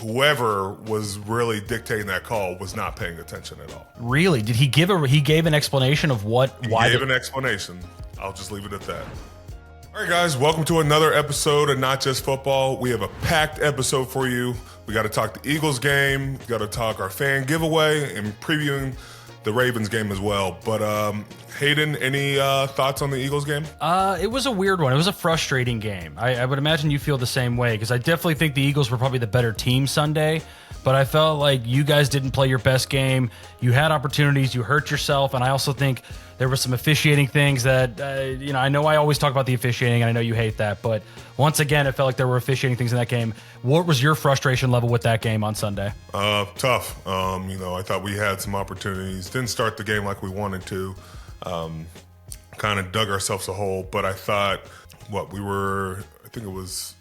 whoever was really dictating that call was not paying attention at all. Really? Did he give he gave an explanation of why? He gave an explanation. I'll just leave it at that. All right, guys, welcome to another episode of Not Just Football. We have a packed episode for you. We got to talk the Eagles game. We got to talk our fan giveaway and previewing the Ravens game as well. But Hayden, any thoughts on the Eagles game? It was a weird one. It was a frustrating game. I would imagine you feel the same way because I definitely think the Eagles were probably the better team Sunday. But I felt like you guys didn't play your best game. You had opportunities. You hurt yourself. And I also think there were some officiating things that, I know I always talk about the officiating, and I know you hate that. But once again, it felt like there were officiating things in that game. What was your frustration level with that game on Sunday? Tough. I thought we had some opportunities. Didn't start the game like we wanted to. Kind of dug ourselves a hole. But I thought, I think it was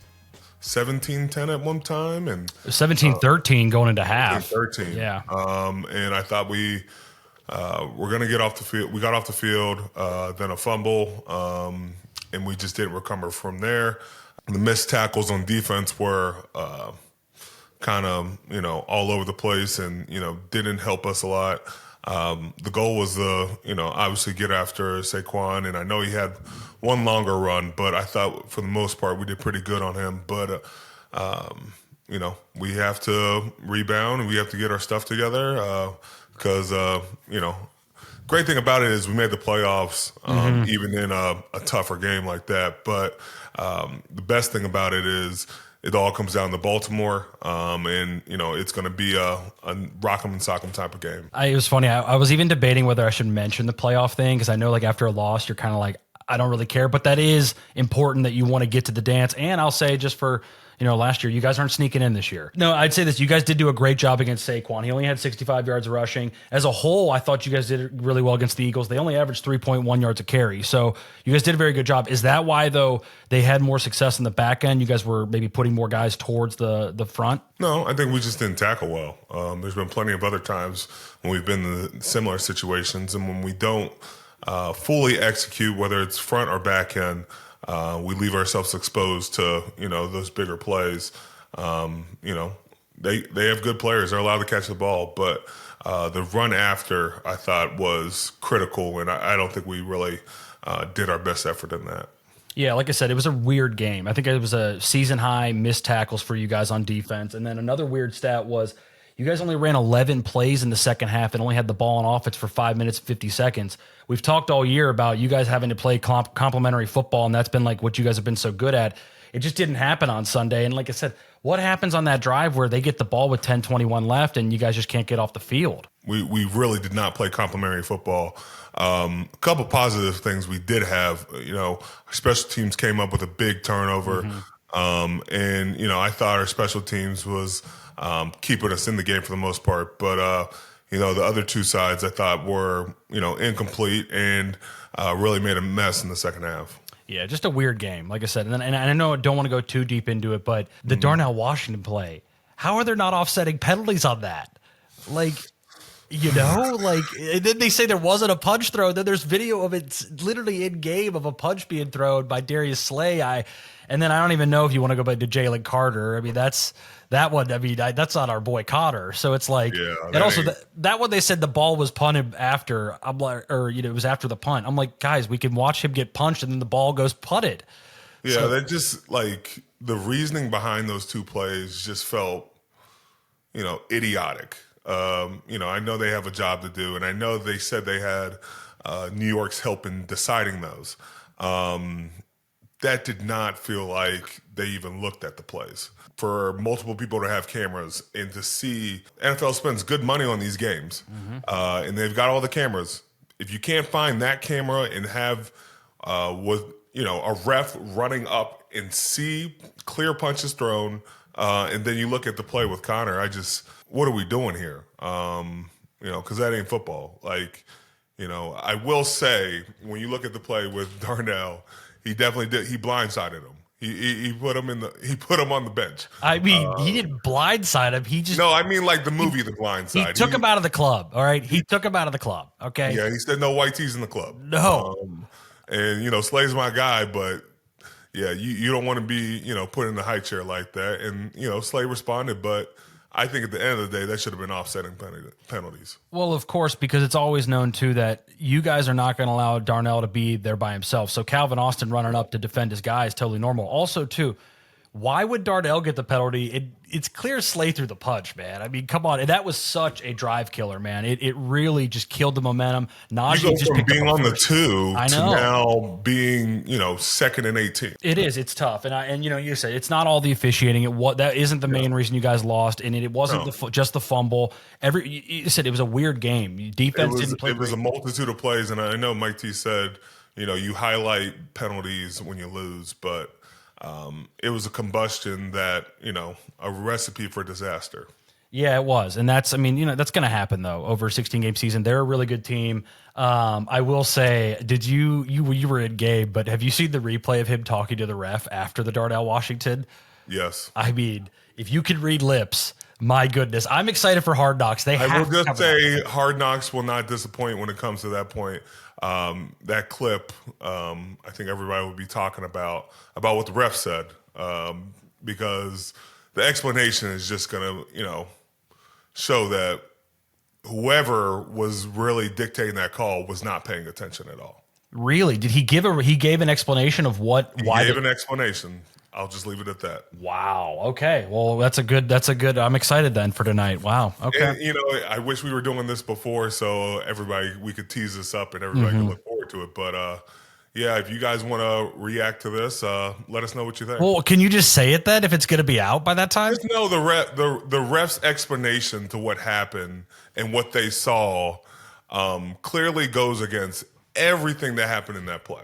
17-10 at one time, and 17-13 going into half. 13. Yeah. And I thought we were going to get off the field. We got off the field, then a fumble, and we just didn't recover from there. The missed tackles on defense were kind of, all over the place and, didn't help us a lot. The goal was obviously get after Saquon, and I know he had one longer run, but I thought for the most part we did pretty good on him. But, we have to rebound and we have to get our stuff together because, great thing about it is we made the playoffs even in a tougher game like that. But the best thing about it is it all comes down to Baltimore, and it's going to be a rock 'em and sock 'em type of game. It was funny. I was even debating whether I should mention the playoff thing because I know, like, after a loss, you're kind of like, I don't really care. But that is important that you want to get to the dance. And I'll say, just for last year, you guys aren't sneaking in this year. No, I'd say this: you guys did do a great job against Saquon. He only had 65 yards rushing. As a whole, I thought you guys did really well against the Eagles. They only averaged 3.1 yards a carry. So you guys did a very good job. Is that why, though, they had more success in the back end? You guys were maybe putting more guys towards the front? No, I think we just didn't tackle well. There's been plenty of other times when we've been in similar situations, and when we don't fully execute, whether it's front or back end, we leave ourselves exposed to, those bigger plays. They have good players. They're allowed to catch the ball, but the run after I thought was critical, and I don't think we really did our best effort in that. Yeah, like I said, it was a weird game. I think it was a season high missed tackles for you guys on defense. And then another weird stat was you guys only ran 11 plays in the second half and only had the ball on offense for 5 minutes, 50 seconds. We've talked all year about you guys having to play complementary football, and that's been like what you guys have been so good at. It just didn't happen on Sunday. And like I said, what happens on that drive where they get the ball with 10:21 left and you guys just can't get off the field? We really did not play complementary football. A couple positive things we did have. Our special teams came up with a big turnover, and I thought our special teams was keeping us in the game for the most part. But the other two sides I thought were incomplete and really made a mess in the second half. Yeah, just a weird game, like I said. And I know I don't want to go too deep into it, but the Darnell Washington play, how are there not offsetting penalties on that? Like, and then they say there wasn't a punch throw. Then there's video of it literally in game of a punch being thrown by Darius Slay. And then I don't even know if you want to go back to Jalen Carter. I mean, that's not our boy Cotter. So it's like, and also that one, they said the ball was punted after. I'm like, it was after the punt. I'm like, guys, we can watch him get punched and then the ball goes punted. Yeah, so, they just like the reasoning behind those two plays just felt, idiotic. I know they have a job to do, and I know they said they had New York's help in deciding those. That did not feel like they even looked at the plays. For multiple people to have cameras and to see NFL spends good money on these games, and they've got all the cameras. If you can't find that camera and have a ref running up and see clear punches thrown, and then you look at the play with Connor, what are we doing here? Because that ain't football. I will say when you look at the play with Darnell, he definitely did. He blindsided him. He put him on the bench. I mean, he didn't blindside him. He just like the movie The Blind Side. He took him out of the club. All right, he took him out of the club. Okay. Yeah, he said no white tees in the club. No. And Slay's my guy, but yeah, you don't want to be put in the high chair like that. And Slay responded, but I think at the end of the day, that should have been offsetting penalties. Well, of course, because it's always known, too, that you guys are not going to allow Darnell to be there by himself. So Calvin Austin running up to defend his guy is totally normal. Also, too, why would Darnell get the penalty? It's clear Slay through the punch, man. I mean, come on. And that was such a drive killer, man. It really just killed the momentum. Najee You go just from picked being up on the first. 2 I to know. now being, second and 18. It is. It's tough, and you said it's not all the officiating. That isn't the main reason you guys lost, and it wasn't just the fumble. You said it was a weird game. Defense didn't play. It was a multitude of plays, and I know Mike T said, you highlight penalties when you lose, but it was a combustion that a recipe for disaster. Yeah, it was. And that's going to happen though over a 16-game season. They're a really good team. I will say, did you were at Gabe, but have you seen the replay of him talking to the ref after the Darnell Washington? Yes. I mean, if you could read lips, my goodness. I'm excited for Hard Knocks. I will just say Hard Knocks will not disappoint when it comes to that point. That clip, I think everybody will be talking about what the ref said, because the explanation is just going to, show that whoever was really dictating that call was not paying attention at all. Really? Did he gave an explanation of why he gave an explanation. I'll just leave it at that. Wow. Okay. Well, that's a good, I'm excited then for tonight. Wow. Okay. And, I wish we were doing this before so we could tease this up and everybody could look forward to it. But, yeah, if you guys want to react to this, let us know what you think. Well, can you just say it then if it's going to be out by that time? Just know the ref's explanation to what happened and what they saw clearly goes against everything that happened in that play.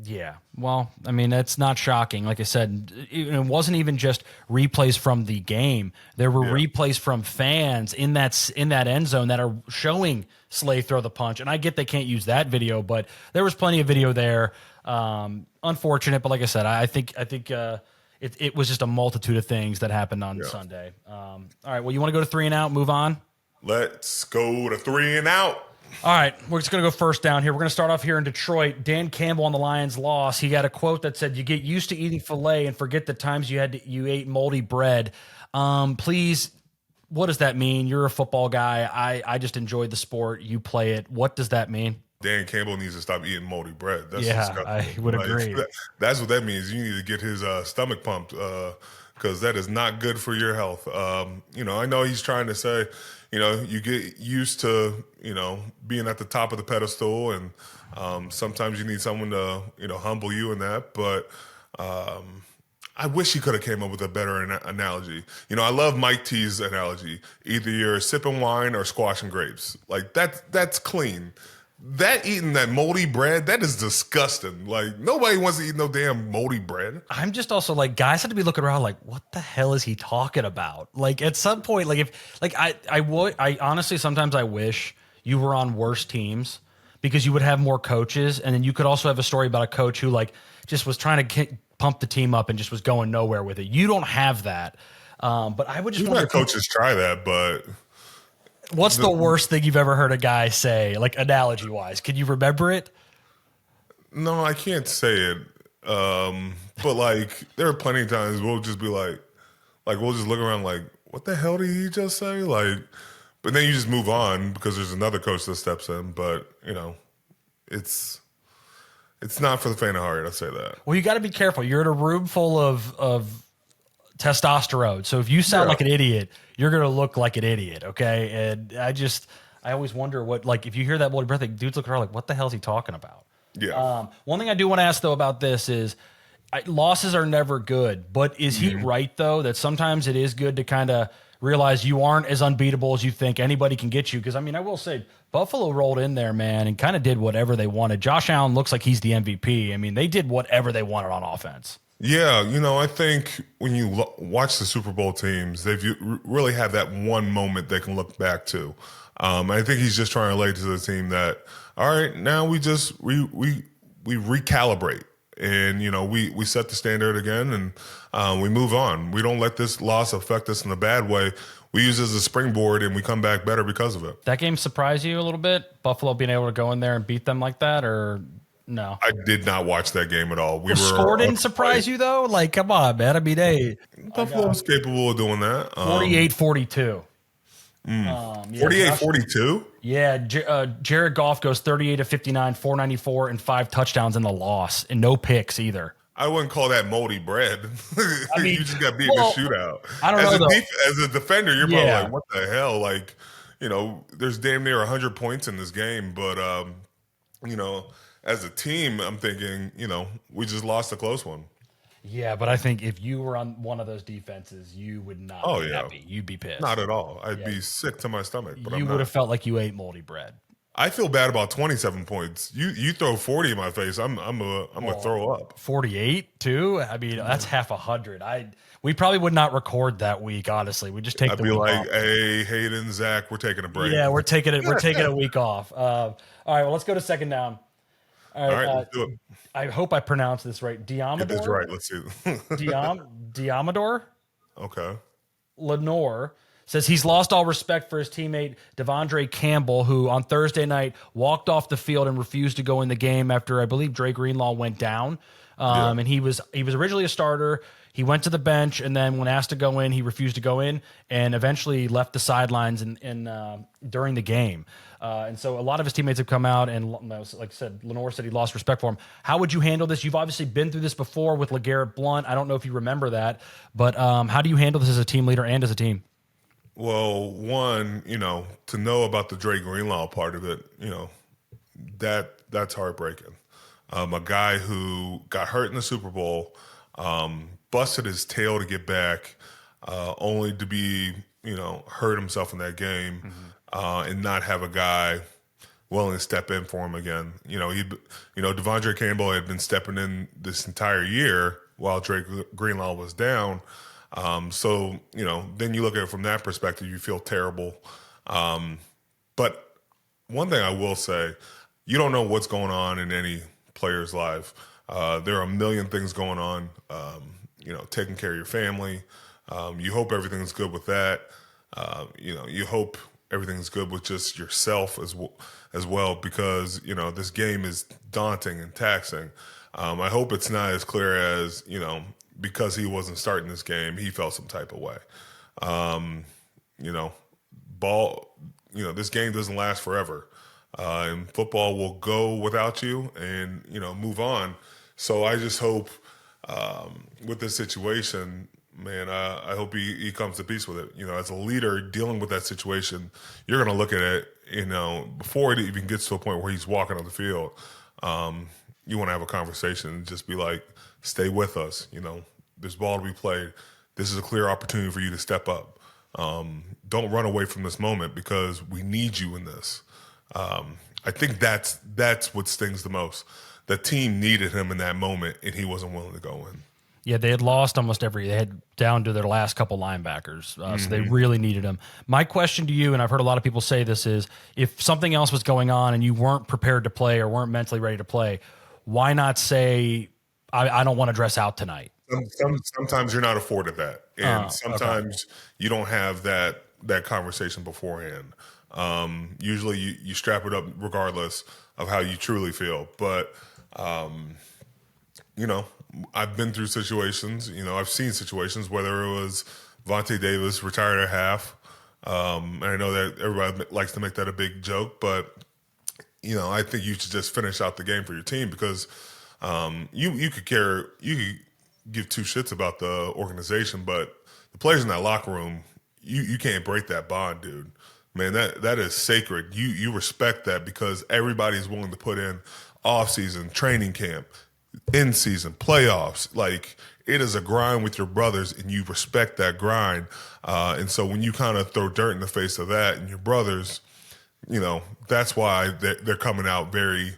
Yeah. Well, I mean, that's not shocking. Like I said, it wasn't even just replays from the game. There were replays from fans in that end zone that are showing Slay throw the punch. And I get they can't use that video, but there was plenty of video there. Unfortunate, but like I said, I think it was just a multitude of things that happened on Sunday. All right. Well, you want to go to 3 and out, move on? Let's go to 3 and out. All right, we're just going to go first down here. We're going to start off here in Detroit. Dan Campbell on the Lions loss. He got a quote that said, "You get used to eating filet and forget the times you ate moldy bread." Please, what does that mean? You're a football guy. I just enjoyed the sport. You play it. What does that mean? Dan Campbell needs to stop eating moldy bread. That's disgusting. I would agree. That's what that means. You need to get his stomach pumped because that is not good for your health. I know he's trying to say, you get used to, being at the top of the pedestal, and sometimes you need someone to, humble you in that. But I wish he could have came up with a better analogy. I love Mike T's analogy. Either you're sipping wine or squashing grapes. Like that's clean. That eating that moldy bread, that is disgusting. Like, nobody wants to eat no damn moldy bread. I'm just also like, guys have to be looking around like, what the hell is he talking about? Like, at some point, like, I honestly, sometimes I wish you were on worse teams because you would have more coaches. And then you could also have a story about a coach who, like, just was trying to pump the team up and just was going nowhere with it. You don't have that. But I would just wonder if coaches try that, but... What's the worst thing you've ever heard a guy say, like analogy wise? Can you remember it? No, I can't say it. But like, there are plenty of times we'll just be like we'll just look around like, what the hell did he just say? Like, but then you just move on because there's another coach that steps in. But it's not for the faint of heart. I'll say that. Well, you got to be careful. You're in a room full of testosterone. So if you sound like an idiot, you're going to look like an idiot. Okay. And I always wonder what, like, if you hear that moldy breath, like, dudes look around like, what the hell is he talking about? Yeah. One thing I do want to ask though about this is losses are never good, but is he right though, that sometimes it is good to kind of realize you aren't as unbeatable as you think anybody can get you? Cause I mean, I will say Buffalo rolled in there, man, and kind of did whatever they wanted. Josh Allen looks like he's the MVP. I mean, they did whatever they wanted on offense. Yeah, I think when you watch the Super Bowl teams, they've really have that one moment they can look back to. I think he's just trying to lay to the team that, all right, now we just we recalibrate and we set the standard again and we move on. We don't let this loss affect us in a bad way. We use it as a springboard and we come back better because of it. That game surprised you a little bit? Buffalo being able to go in there and beat them like that, or? No. I did not watch that game at all. We The were score on didn't surprise you though? Like, come on, man. I mean, hey, Buffalo's capable of doing that. 48-42. Yeah, 48-42? Yeah, Jared Goff goes 38 of 59, 494, and 5 touchdowns in the loss, and no picks either. I wouldn't call that moldy bread. I mean, You just got beat in a shootout. I don't know, As a defender, you're probably Yeah. like, what the hell? Like, there's damn near 100 points in this game. But, as a team, I'm thinking, we just lost a close one. Yeah, but I think if you were on one of those defenses, you would not be happy. You'd be pissed. Not at all. I'd be sick to my stomach. But you would have felt like you ate moldy bread. I feel bad about 27 points. You throw 40 in my face, I'm gonna throw up. 48 too. I mean, that's half 100. We probably would not record that week. Honestly, we just take. I'd the be week like, off. hey, Hayden, Zach, we're taking a break. Yeah, we're taking it. We're taking a week off. All right, well, let's go to second down. All right, let's do it. I hope I pronounced this right. Get this right. Let's see. Diamador Okay. Lenore says he's lost all respect for his teammate DeAndre Campbell, who on Thursday night walked off the field and refused to go in the game after I believe Dre Greenlaw went down. And he was originally a starter. He went to the bench, and then when asked to go in, he refused to go in, and eventually left the sidelines during the game. And so a lot of his teammates have come out, and like I said, Lenore said he lost respect for him. How would you handle this? You've obviously been through this before with LeGarrette Blount. I don't know if you remember that, but how do you handle this as a team leader and as a team? Well, one, to know about the Dre Greenlaw part of it, that's heartbreaking. A guy who got hurt in the Super Bowl, busted his tail to get back, only to be, hurt himself in that game, and not have a guy willing to step in for him again. DeAndre Campbell had been stepping in this entire year while Dre Greenlaw was down. So, then you look at it from that perspective, you feel terrible. But one thing I will say, you don't know what's going on in any player's life. There are a million things going on, taking care of your family. You hope everything's good with that. You hope everything's good with just yourself as well, because, this game is daunting and taxing. I hope it's not as clear as, because he wasn't starting this game, he felt some type of way. This game doesn't last forever. And football will go without you and, move on. So I just hope with this situation, man, I hope he comes to peace with it. As a leader dealing with that situation, you're going to look at it, before it even gets to a point where he's walking on the field, you want to have a conversation and just be like, stay with us. There's ball to be played. This is a clear opportunity for you to step up. Don't run away from this moment because we need you in this. I think that's what stings the most. The team needed him in that moment, and he wasn't willing to go in. Yeah, they had lost they had down to their last couple linebackers, so they really needed him. My question to you, and I've heard a lot of people say this, is if something else was going on and you weren't prepared to play or weren't mentally ready to play, why not say, I don't want to dress out tonight? Sometimes you're not afforded that, and sometimes you don't have that conversation beforehand. Usually you strap it up regardless of how you truly feel. But, I've been through situations, I've seen situations, whether it was Vontae Davis retired at half. And I know that everybody likes to make that a big joke, but, I think you should just finish out the game for your team because you could give two shits about the organization, but the players in that locker room, you can't break that bond, dude. Man, that is sacred. You respect that because everybody's willing to put in off-season, training camp, in-season, playoffs. Like, it is a grind with your brothers, and you respect that grind. And so when you kind of throw dirt in the face of that and your brothers, that's why they're coming out very,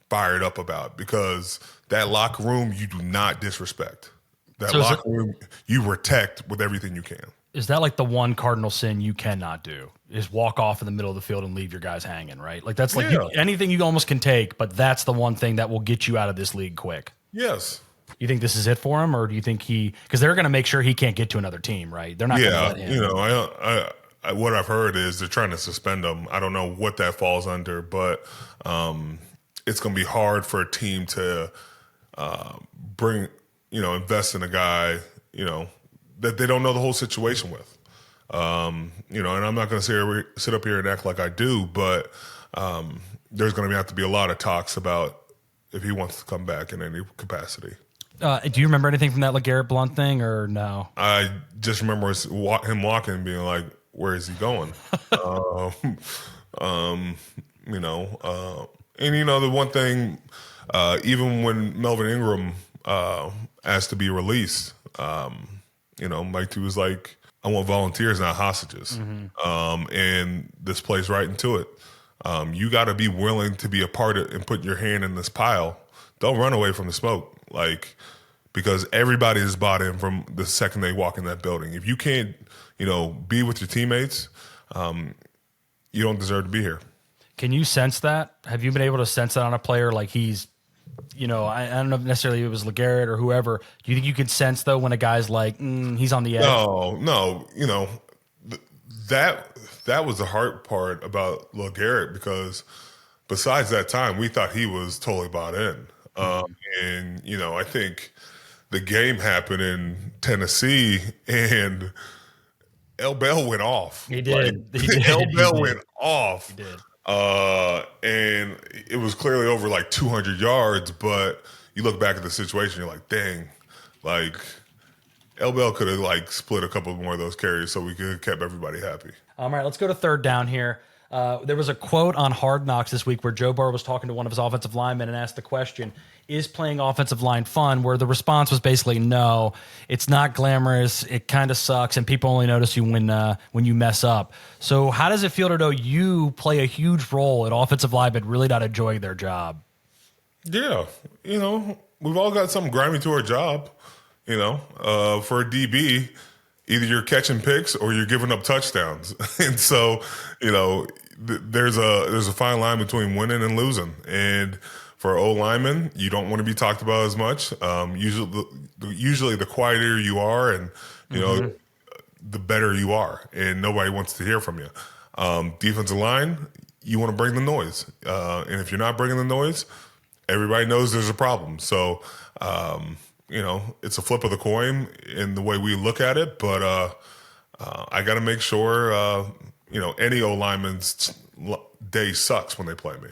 fired up about, because that locker room you do not disrespect. That locker room you protect with everything you can. Is that like the one cardinal sin you cannot do is walk off in the middle of the field and leave your guys hanging, right? Like that's like anything you almost can take, but that's the one thing that will get you out of this league quick. Yes. You think this is it for him, or do you think because they're going to make sure he can't get to another team, right? They're not going to let him. What I've heard is they're trying to suspend him. I don't know what that falls under, but it's going to be hard for a team to bring, invest in a guy, that they don't know the whole situation with. And I'm not going to sit up here and act like I do, but there's going to have to be a lot of talks about if he wants to come back in any capacity. Do you remember anything from that LeGarrette Blount thing, or no? I just remember him walking and being like, where is he going? The one thing, even when Melvin Ingram asked to be released, Mike T was like, I want volunteers, not hostages. And this plays right into it. You got to be willing to be a part of and put your hand in this pile. Don't run away from the smoke, because everybody is bought in from the second they walk in that building. If you can't, be with your teammates, you don't deserve to be here. Can you sense that? Have you been able to sense that on a player? Like he's, I don't know if necessarily it was LeGarrette or whoever. Do you think you can sense though when a guy's like, he's on the edge? No. That was the hard part about LeGarrette, because besides that time, we thought he was totally bought in. And I think the game happened in Tennessee, and El Bell went off. He did. El Bell went off. He did. And it was clearly over 200 yards, but you look back at the situation, you're like, dang, El Bell could have split a couple more of those carries so we could have kept everybody happy. All right, let's go to third down here. There was a quote on Hard Knocks this week where Joe Burrow was talking to one of his offensive linemen and asked the question, is playing offensive line fun? Where the response was basically, no, it's not glamorous. It kind of sucks, and people only notice you when you mess up. So how does it feel to know you play a huge role in offensive linemen really not enjoying their job? Yeah, we've all got something grimy to our job. For a DB, either you're catching picks or you're giving up touchdowns. And so, there's a fine line between winning and losing. And for O linemen, you don't want to be talked about as much. Usually the quieter you are and, the better you are. And nobody wants to hear from you. Defensive line, you want to bring the noise. And if you're not bringing the noise, everybody knows there's a problem. So, it's a flip of the coin in the way we look at it, but I got to make sure, any O-lineman's day sucks when they play me.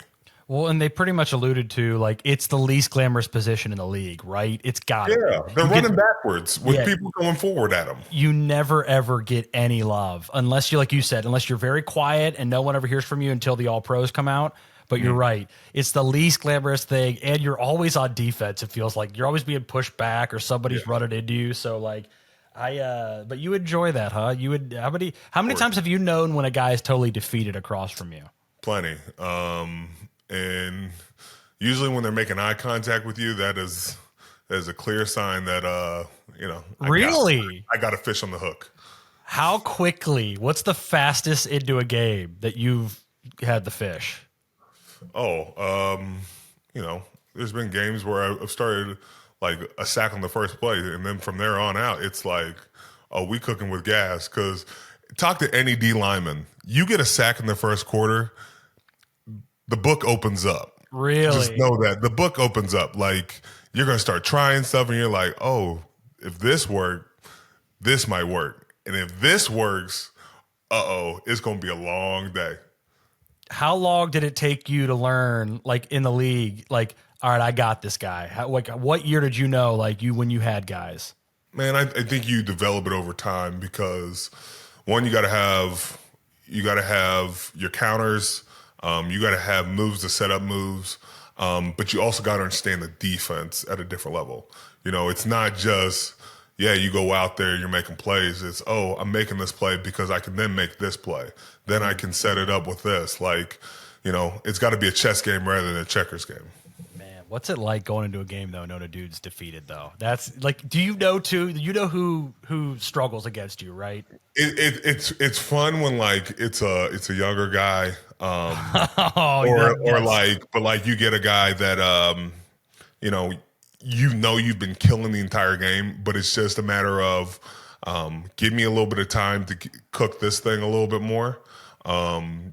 Well, and they pretty much alluded to, it's the least glamorous position in the league, right? It's got it. Yeah, they're running backwards with people going forward at them. You never, ever get any love unless you, like you said, unless you're very quiet and no one ever hears from you until the All-Pros come out. But you're right. It's the least glamorous thing, and you're always on defense. It feels like you're always being pushed back or somebody's running into you. So, but you enjoy that, huh? You would. How many times have you known when a guy is totally defeated across from you? Plenty. And usually when they're making eye contact with you, that is a clear sign that I got a fish on the hook. How quickly? What's the fastest into a game that you've had the fish? There's been games where I've started a sack on the first play, and then from there on out, it's we cooking with gas. Because talk to any D lineman, you get a sack in the first quarter, the book opens up. Really? Just know that the book opens up. You're gonna start trying stuff, and you're like, oh, if this worked, this might work, and if this works, it's gonna be a long day. How long did it take you to learn, in the league, all right, I got this guy? What year did you know, when you had guys? Man, I think you develop it over time because, one, you got to have your counters. You got to have moves to set up moves. But you also got to understand the defense at a different level. It's not just, you go out there, you're making plays. It's, I'm making this play because I can then make this play. Then I can set it up with this. It's got to be a chess game rather than a checkers game. Man, what's it like going into a game, though, knowing a dude's defeated, though? That's do you know, too? You know who struggles against you, right? It's fun when, it's a younger guy. You get a guy that, you've been killing the entire game, but it's just a matter of give me a little bit of time to cook this thing a little bit more.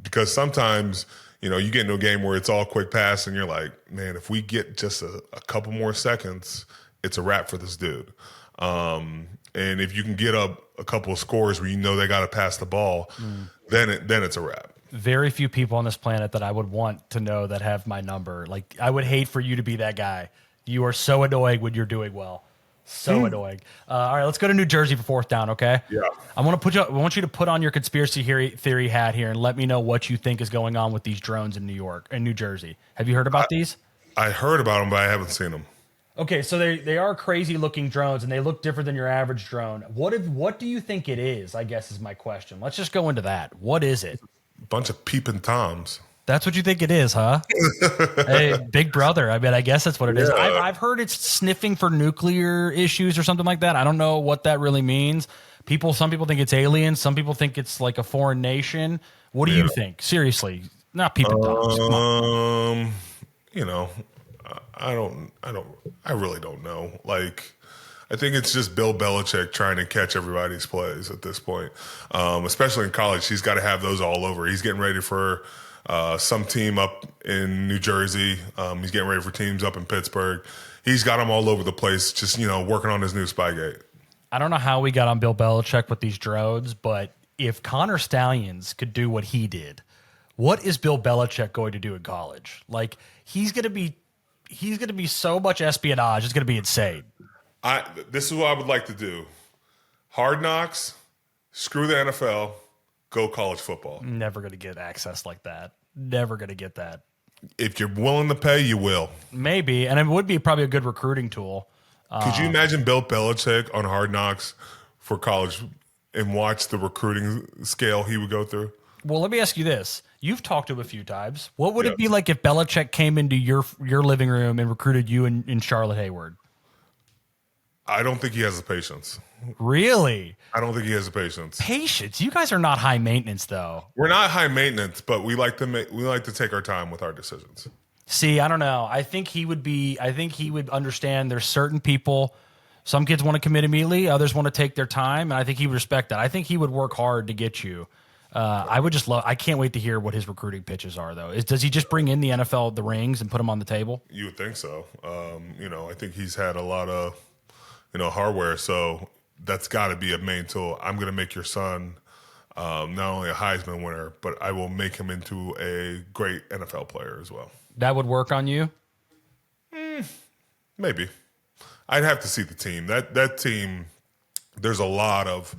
Because sometimes, you get into a game where it's all quick pass and you're like, man, if we get just a couple more seconds, it's a wrap for this dude. And if you can get up a couple of scores where they got to pass the ball, then it's a wrap. Very few people on this planet that I would want to know that have my number. Like, I would hate for you to be that guy. You are so annoying when you're doing well. So annoying. All right, let's go to New Jersey for fourth down, okay? Yeah. I want you to put on your conspiracy theory hat here and let me know what you think is going on with these drones in New Jersey. Have you heard about these? I heard about them, but I haven't seen them. Okay, so they are crazy looking drones and they look different than your average drone. What do you think it is, I guess is my question. Let's just go into that. What is it? A bunch of peeping toms. That's what you think it is, huh? Hey, big brother. I mean, I guess that's what it is. I've heard it's sniffing for nuclear issues or something like that. I don't know what that really means. Some people think it's aliens. Some people think it's like a foreign nation. What do you think? Seriously, not peeping toms. Come on. I really don't know. Like, I think it's just Bill Belichick trying to catch everybody's plays at this point. Especially in college, he's got to have those all over. He's getting ready for some team up in New Jersey. He's getting ready for teams up in Pittsburgh. He's got them all over the place, just, working on his new Spygate. I don't know how we got on Bill Belichick with these drones, but if Connor Stallions could do what he did, what is Bill Belichick going to do in college? Like, he's going to be so much espionage. It's going to be insane. This is what I would like to do. Hard Knocks, screw the NFL, go college football. Never going to get access like that. Never going to get that. If you're willing to pay, you will. Maybe, and it would be probably a good recruiting tool. Could you imagine Bill Belichick on Hard Knocks for college and watch the recruiting scale he would go through? Well, let me ask you this. You've talked to him a few times. What would it be like if Belichick came into your living room and recruited you in Charlotte Hayward? I don't think he has the patience. Really? I don't think he has the patience. Patience? You guys are not high maintenance, though. We're not high maintenance, but we like to take our time with our decisions. See, I don't know. I think he would understand there's certain people, some kids want to commit immediately, others want to take their time, and I think he would respect that. I think he would work hard to get you. I can't wait to hear what his recruiting pitches are, though. Does he just bring in the NFL, the rings, and put them on the table? You would think so. I think he's had a lot of, hardware, so that's got to be a main tool. I'm going to make your son not only a Heisman winner, but I will make him into a great NFL player as well. That would work on you? Maybe. I'd have to see the team. That team, there's a lot of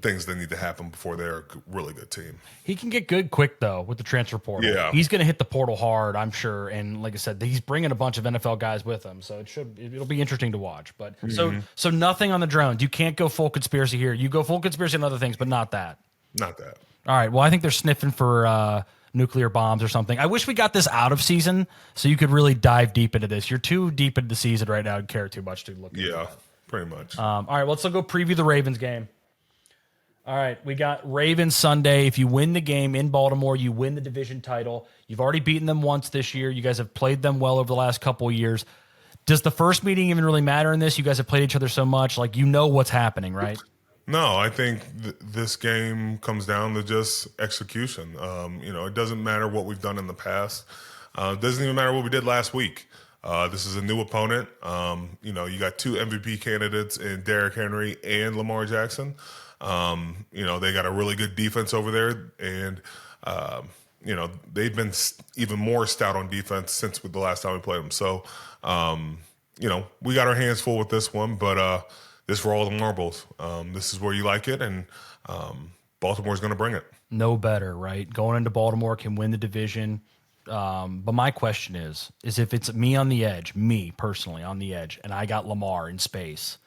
things that need to happen before they're a really good team. He can get good quick, though, with the transfer portal. Yeah. He's going to hit the portal hard, I'm sure. And like I said, he's bringing a bunch of NFL guys with him. So it'll be interesting to watch. But so nothing on the drones. You can't go full conspiracy here. You go full conspiracy on other things, but not that. Not that. All right. Well, I think they're sniffing for nuclear bombs or something. I wish we got this out of season so you could really dive deep into this. You're too deep into the season right now and care too much to look at Yeah, pretty much. all right, let's go preview the Ravens game. All right, we got Ravens Sunday. If you win the game in Baltimore, you win the division title. You've already beaten them once this year. You guys have played them well over the last couple of years. Does the first meeting even really matter in this? You guys have played each other so much. Like, what's happening, right? No, I think this game comes down to just execution. It doesn't matter what we've done in the past. It doesn't even matter what we did last week. This is a new opponent. You got two MVP candidates in Derrick Henry and Lamar Jackson. They got a really good defense over there, and they've been even more stout on defense since the last time we played them. So, we got our hands full with this one, but this for all the marbles. This is where you like it, and Baltimore's going to bring it. No better, right? Going into Baltimore can win the division. But my question is if it's me on the edge, me personally on the edge, and I got Lamar in space,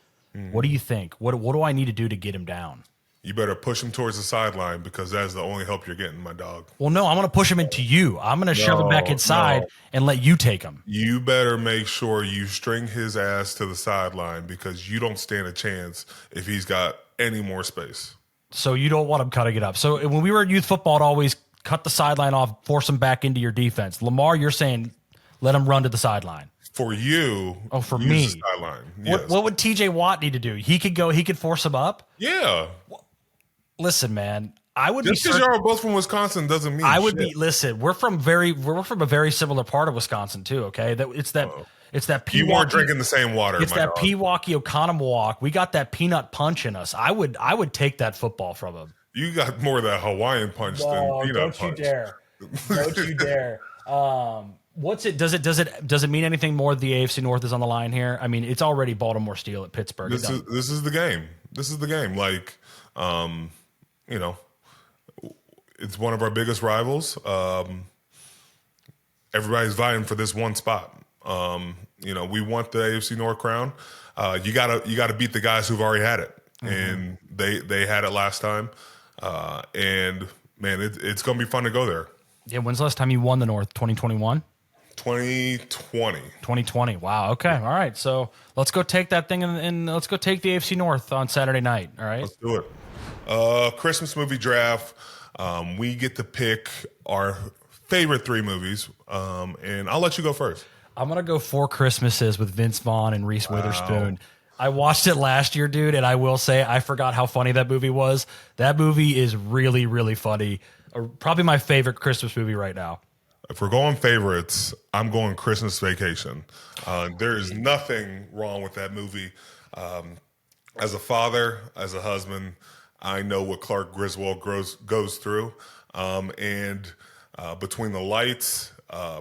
what do you think? What do I need to do to get him down? You better push him towards the sideline because that's the only help you're getting, my dog. Well, no, I'm going to push him into you. I'm going to shove him back inside and let you take him. You better make sure you string his ass to the sideline because you don't stand a chance if he's got any more space. So you don't want him cutting it up. So when we were at youth football, it always cut the sideline off, force him back into your defense. Lamar, you're saying let him run to the sideline. For you, for me, the sideline. Yes. What would TJ Watt need to do? He could force him up. Yeah. Listen, man, I would Just be. because you're both from Wisconsin doesn't mean I would shit. be. Listen, we're from a very similar part of Wisconsin too. Okay, it's that You Pewaukee. weren't drinking the same water. It's my that dog. Pewaukee Oconomowoc. We got that peanut punch in us. I would take that football from him. You got more of that Hawaiian punch than peanut punch. Don't you dare. What's it? Does it mean anything more? The AFC North is on the line here. I mean, it's already Baltimore Steel at Pittsburgh. This is the game. This is the game. Like, you know, it's one of our biggest rivals. Everybody's vying for this one spot. You know, we want the AFC North crown. You gotta beat the guys who've already had it, and they had it last time. And man, it's gonna be fun to go there. Yeah. When's the last time you won the North? 2021. 2020. 2020. Wow. Okay. All right. So let's go take that thing and let's go take the AFC North on Saturday night. All right. Let's do it. Christmas movie draft. We get to pick our favorite 3 movies. And I'll let you go first. I'm going to go 4 Christmases with Vince Vaughn and Reese Witherspoon. I watched it last year, dude, and I will say I forgot how funny that movie was. That movie is really, really funny. Probably my favorite Christmas movie right now. If we're going favorites, I'm going Christmas Vacation. There is nothing wrong with that movie. As a father, as a husband, I know what Clark Griswold goes through. And between the lights,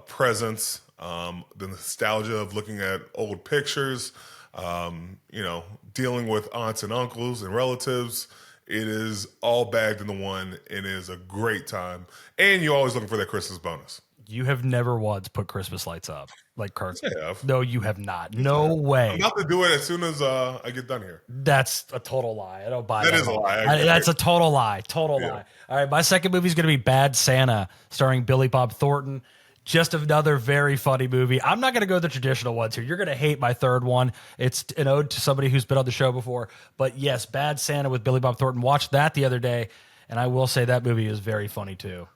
presents, the nostalgia of looking at old pictures, you know, dealing with aunts and uncles and relatives, it is all bagged into one. It is a great time. And you're always looking for that Christmas bonus. You have never once put Christmas lights up like Kurt. Yes, I have. No, you have not. No way. I'm about to do it as soon as I get done here. That's a total lie. I don't buy that. That is a lie. That's a total lie. Total lie. All right, my second movie is going to be Bad Santa, starring Billy Bob Thornton. Just another very funny movie. I'm not going to go the traditional ones here. You're going to hate my third one. It's an ode to somebody who's been on the show before. But yes, Bad Santa with Billy Bob Thornton. Watched that the other day, and I will say that movie is very funny too.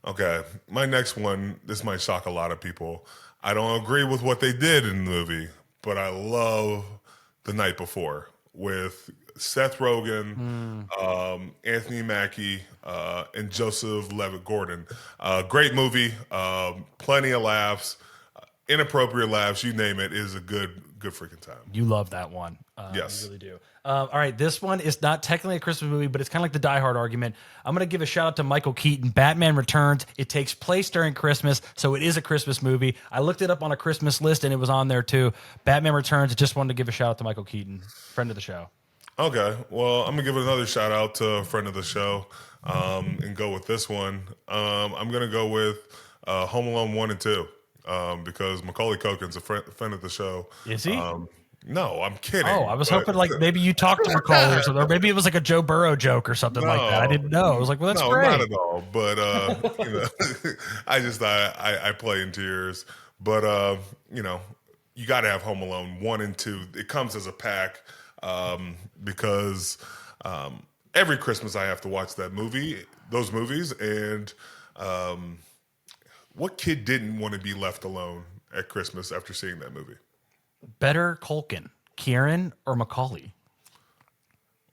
Okay, my next one, this might shock a lot of people. I don't agree with what they did in the movie, but I love The Night Before with Seth Rogen, Anthony Mackie, and Joseph Levitt-Gordon. Great movie, plenty of laughs, inappropriate laughs, you name it. It is a good freaking time. You love that one. Yes. You really do. All right, this one is not technically a Christmas movie, but it's kind of like the Die Hard argument. I'm going to give a shout out to Michael Keaton. Batman Returns. It takes place during Christmas, so it is a Christmas movie. I looked it up on a Christmas list, and it was on there too. Batman Returns. I just wanted to give a shout out to Michael Keaton, friend of the show. Okay, well, I'm going to give another shout out to a friend of the show and go with this one. I'm going to go with Home Alone 1 and 2 because Macaulay Culkin's a friend of the show. Is he? No, I'm kidding. Oh, I was hoping like maybe you talked to Macaulay or something, or maybe it was like a Joe Burrow joke or something like that. I didn't know. I was like, well, that's great. No, not at all. But you know, I just I play into yours. But you know, you got to have Home Alone 1 and 2. It comes as a pack because every Christmas I have to watch those movies, and what kid didn't want to be left alone at Christmas after seeing that movie? Better Culkin, Kieran, or Macaulay?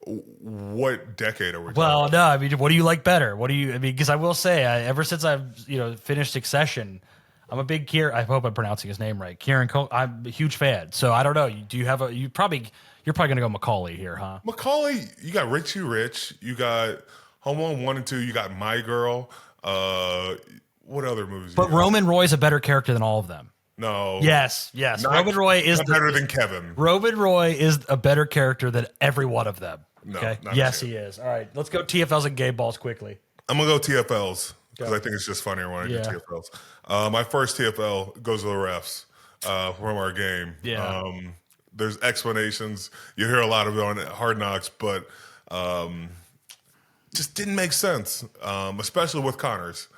What decade are we talking Well, about? no, I mean, what do you like better? What do you, I mean, because I will say, ever since I've, finished Succession, I'm a big Kieran, I hope I'm pronouncing his name right. Kieran Culkin, I'm a huge fan. So I don't know. Do you have you're probably going to go Macaulay here, huh? Macaulay, you got Richie Rich, you got Home Alone 1 and 2, you got My Girl. What other movies? But Roman Roy's a better character than all of them. No. Yes. Roman Roy is better than Kevin. Roman Roy is a better character than every one of them. No, okay. not Yes, true. he is. All right, let's go TFLs and gay balls quickly. I'm gonna go TFLs because I think it's just funnier when I do TFLs. My first TFL goes to the refs from our game. Yeah. There's explanations. You hear a lot of it on Hard Knocks, but just didn't make sense, especially with Connors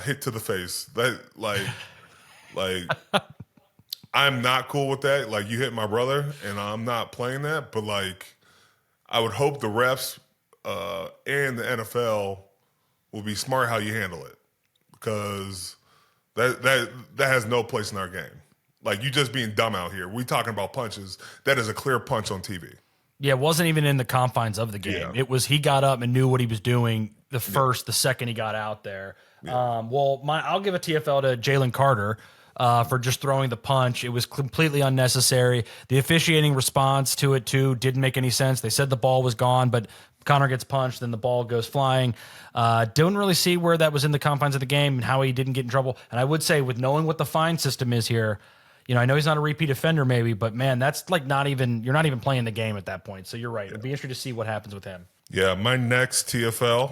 hit to the face. That like I'm not cool with that. Like, you hit my brother, and I'm not playing that. But like, I would hope the refs and the NFL will be smart how you handle it, because that has no place in our game. Like, you just being dumb out here. We talking about punches. That is a clear punch on TV. Yeah, it wasn't even in the confines of the game. Yeah. It was he got up and knew what he was doing. the second he got out there. I'll give a TFL to Jalen Carter for just throwing the punch. It was completely unnecessary. The officiating response to it too didn't make any sense. They said the ball was gone, but Connor gets punched, then the ball goes flying. Don't really see where that was in the confines of the game and how he didn't get in trouble. And I would say, with knowing what the fine system is here, I know he's not a repeat offender maybe, but man, that's like you're not even playing the game at that point. So you're right. It'd be interesting to see what happens with him. Yeah, my next TFL,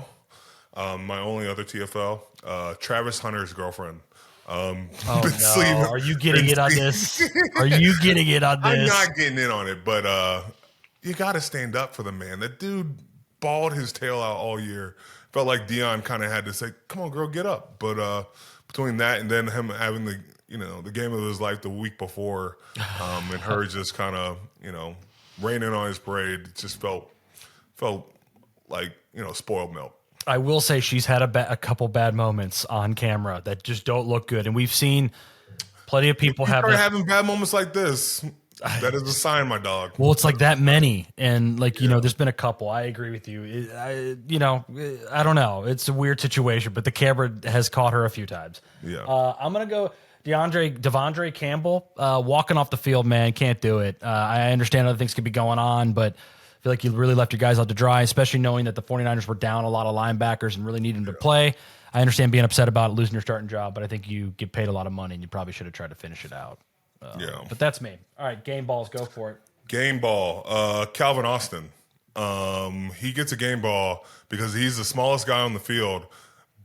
my only other TFL, Travis Hunter's girlfriend. Oh no! Are you getting it on this? Are you getting it on this? I'm not getting in on it, but you got to stand up for the man. That dude bawled his tail out all year. Felt like Dion kind of had to say, "Come on, girl, get up." But between that and then him having the game of his life the week before, and her just kind of raining on his parade, it just felt like spoiled milk. I will say she's had a couple bad moments on camera that just don't look good, and we've seen plenty of people having bad moments like this. That is a sign, my dog. Well, it's like that many, and there's been a couple. I agree with you. I don't know. It's a weird situation, but the camera has caught her a few times. Yeah. I'm gonna go DeAndre Campbell walking off the field. Man, can't do it. I understand other things could be going on, but I feel like you really left your guys out to dry, especially knowing that the 49ers were down a lot of linebackers and really needed them to play. I understand being upset about losing your starting job, but I think you get paid a lot of money and you probably should have tried to finish it out. But that's me. All right, game balls, go for it. Game ball, Calvin Austin. He gets a game ball because he's the smallest guy on the field,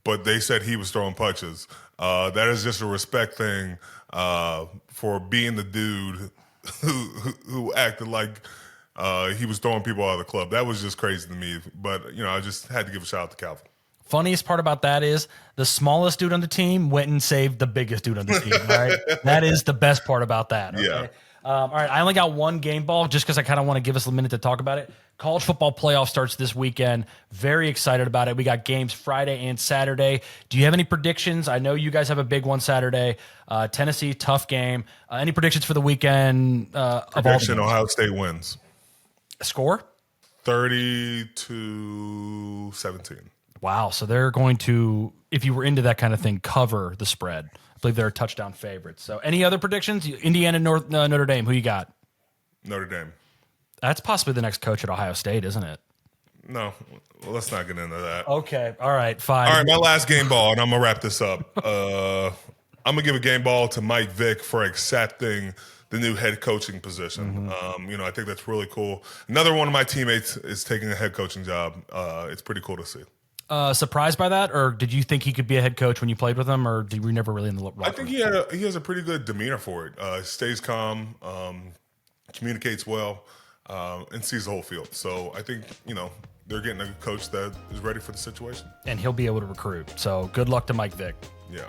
but they said he was throwing punches. That is just a respect thing for being the dude who acted like he was throwing people out of the club. That was just crazy to me. But, I just had to give a shout out to Calvin. Funniest part about that is the smallest dude on the team went and saved the biggest dude on the team, right? That is the best part about that. Okay? Yeah. All right, I only got one game ball just because I kind of want to give us a minute to talk about it. College football playoff starts this weekend. Very excited about it. We got games Friday and Saturday. Do you have any predictions? I know you guys have a big one Saturday. Tennessee, tough game. Any predictions for the weekend? Prediction, Ohio State wins. Score? 30-17. Wow, so they're going to, if you were into that kind of thing, cover the spread. I believe they're a touchdown favorites. So any other predictions? Indiana, Notre Dame, who you got? Notre Dame. That's possibly the next coach at Ohio State, isn't it? No, well, let's not get into that. Okay, all right, fine. All right, my last game ball, and I'm going to wrap this up. I'm going to give a game ball to Mike Vick for accepting the new head coaching position. I think that's really cool. Another one of my teammates is taking a head coaching job. It's pretty cool to see. Surprised by that, or did you think he could be a head coach when you played with him, or were you never really in the locker room? I think he has a pretty good demeanor for it. Stays calm, communicates well, and sees the whole field. So I think they're getting a coach that is ready for the situation, and he'll be able to recruit. So good luck to Mike Vick. Yeah.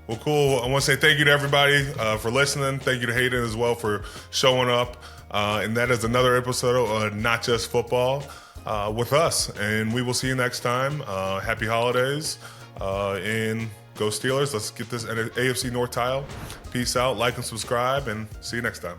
Well, cool. I want to say thank you to everybody for listening. Thank you to Hayden as well for showing up. And that is another episode of Not Just Football with us. And we will see you next time. Happy holidays. And go Steelers. Let's get this AFC North title. Peace out. Like and subscribe. And see you next time.